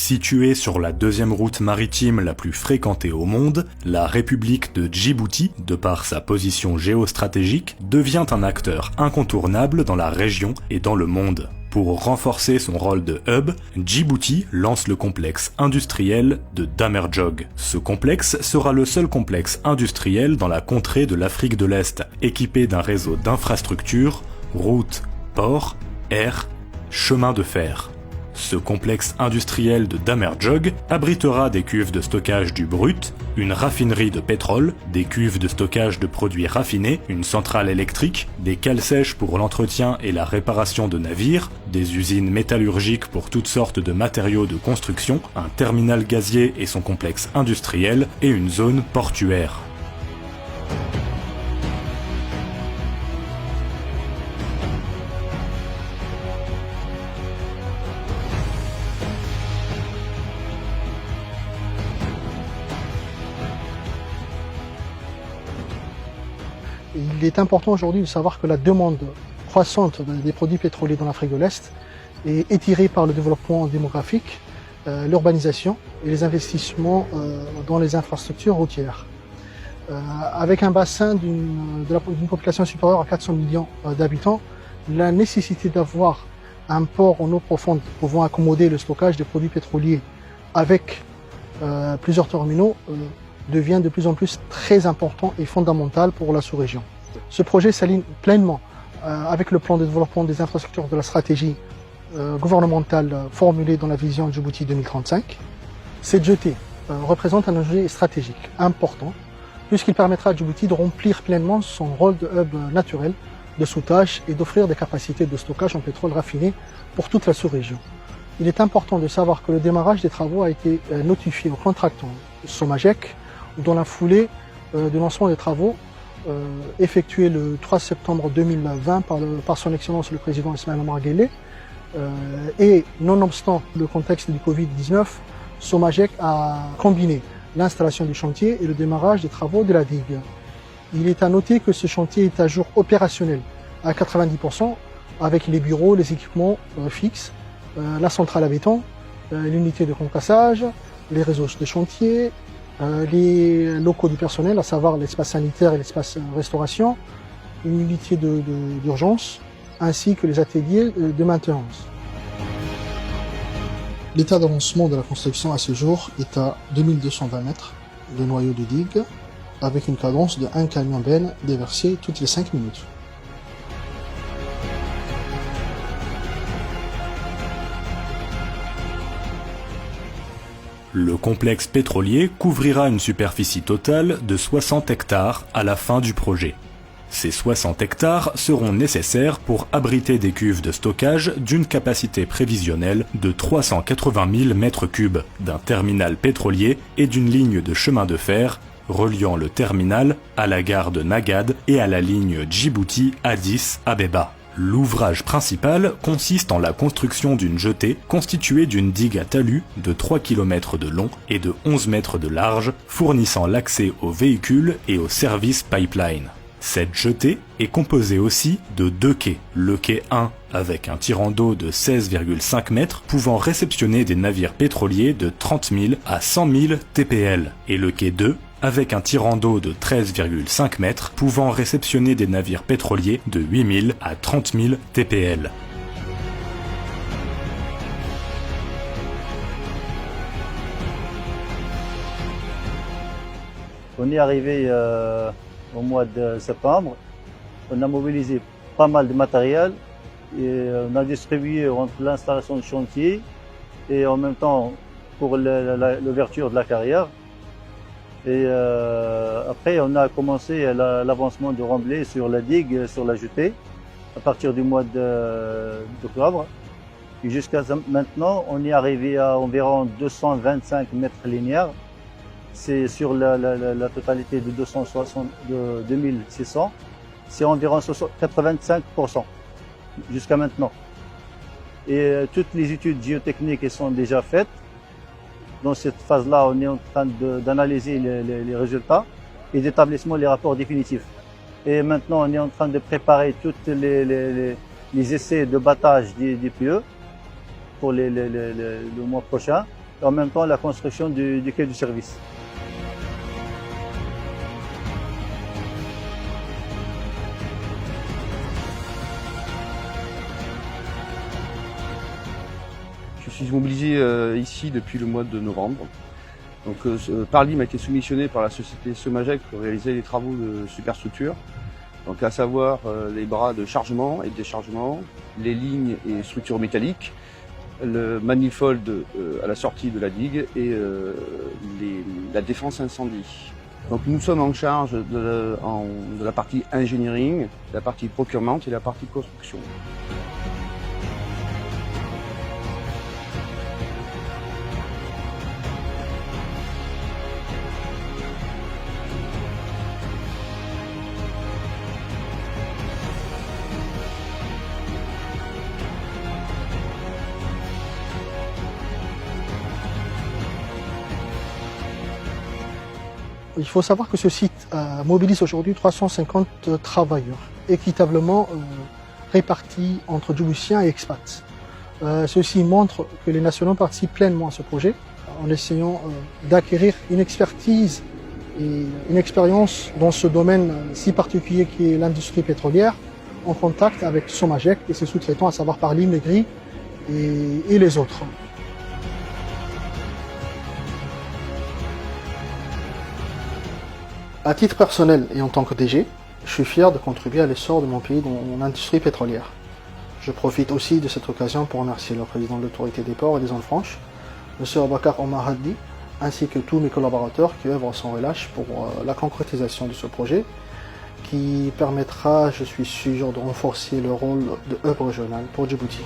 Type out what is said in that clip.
Située sur la deuxième route maritime la plus fréquentée au monde, la République de Djibouti, de par sa position géostratégique, devient un acteur incontournable dans la région et dans le monde. Pour renforcer son rôle de hub, Djibouti lance le complexe industriel de Damerjog. Ce complexe sera le seul complexe industriel dans la contrée de l'Afrique de l'Est, équipé d'un réseau d'infrastructures, routes, ports, airs, chemins de fer. Ce complexe industriel de Damerjog abritera des cuves de stockage du brut, une raffinerie de pétrole, des cuves de stockage de produits raffinés, une centrale électrique, des cales sèches pour l'entretien et la réparation de navires, des usines métallurgiques pour toutes sortes de matériaux de construction, un terminal gazier et son complexe industriel et une zone portuaire. Il est important aujourd'hui de savoir que la demande croissante des produits pétroliers dans l'Afrique de l'Est est étirée par le développement démographique, l'urbanisation et les investissements dans les infrastructures routières. Avec un bassin d'une population supérieure à 400 millions d'habitants, la nécessité d'avoir un port en eau profonde pouvant accommoder le stockage des produits pétroliers avec plusieurs terminaux devient de plus en plus très important et fondamental pour la sous-région. Ce projet s'aligne pleinement avec le plan de développement des infrastructures de la stratégie gouvernementale formulée dans la vision Djibouti 2035. Cette jetée représente un enjeu stratégique important puisqu'il permettra à Djibouti de remplir pleinement son rôle de hub naturel de soudage et d'offrir des capacités de stockage en pétrole raffiné pour toute la sous-région. Il est important de savoir que le démarrage des travaux a été notifié au contractant Somagec dans la foulée du lancement des travaux effectués le 3 septembre 2020 par son Excellence le Président Ismaïla Omar Guelleh. Et nonobstant le contexte du Covid-19, Somagec a combiné l'installation du chantier et le démarrage des travaux de la digue. Il est à noter que ce chantier est à jour opérationnel à 90% avec les bureaux, les équipements fixes, la centrale à béton, l'unité de concassage, les réseaux de chantier, les locaux du personnel, à savoir l'espace sanitaire et l'espace restauration, une unité d'urgence, ainsi que les ateliers de maintenance. L'état d'avancement de la construction à ce jour est à 2220 mètres de noyau de digue, avec une cadence de 1 camion benne déversé toutes les 5 minutes. Le complexe pétrolier couvrira une superficie totale de 60 hectares à la fin du projet. Ces 60 hectares seront nécessaires pour abriter des cuves de stockage d'une capacité prévisionnelle de 380 000 mètres cubes, d'un terminal pétrolier et d'une ligne de chemin de fer reliant le terminal à la gare de Nagad et à la ligne Djibouti-Addis Abeba. L'ouvrage principal consiste en la construction d'une jetée constituée d'une digue à talus de 3 km de long et de 11 mètres de large, fournissant l'accès aux véhicules et aux services pipeline. Cette jetée est composée aussi de 2 quais. Le quai 1 avec un tirant d'eau de 16,5 mètres pouvant réceptionner des navires pétroliers de 30 000 à 100 000 TPL et le quai 2 avec un tirant d'eau de 13,5 mètres pouvant réceptionner des navires pétroliers de 8 000 à 30 000 TPL. On est arrivé au mois de septembre, on a mobilisé pas mal de matériel et on a distribué entre l'installation de chantier et en même temps pour l'ouverture de la carrière. Et après, on a commencé l'avancement de remblai sur la digue, sur la jetée, à partir du mois d'octobre. Et jusqu'à maintenant, on est arrivé à environ 225 mètres linéaires. C'est sur la totalité de 2600. C'est environ 85% jusqu'à maintenant. Et toutes les études géotechniques sont déjà faites. Dans cette phase-là, on est en train d'analyser les résultats et d'établir les rapports définitifs. Et maintenant, on est en train de préparer tous les essais de battage des PE pour le mois prochain. et en même temps la construction du quai de service. Je suis mobilisé ici depuis le mois de novembre. Donc, Parlim a été soumissionné par la société Somagec pour réaliser les travaux de superstructure. Donc, à savoir les bras de chargement et de déchargement, les lignes et structures métalliques, le manifold à la sortie de la digue et la défense incendie. Donc, nous sommes en charge de la partie engineering, la partie procurement et la partie construction. Il faut savoir que ce site mobilise aujourd'hui 350 travailleurs, équitablement répartis entre Djiboutiens et expats. Ceci montre que les nationaux participent pleinement à ce projet, en essayant d'acquérir une expertise et une expérience dans ce domaine si particulier qui est l'industrie pétrolière, en contact avec Somagec et ses sous-traitants, à savoir Parlim, les Gris et les autres. À titre personnel et en tant que DG, je suis fier de contribuer à l'essor de mon pays dans l'industrie pétrolière. Je profite aussi de cette occasion pour remercier le président de l'autorité des ports et des zones franches, M. Abakar Omar Haddi, ainsi que tous mes collaborateurs qui œuvrent sans relâche pour la concrétisation de ce projet, qui permettra, je suis sûr, de renforcer le rôle de hub régional pour Djibouti.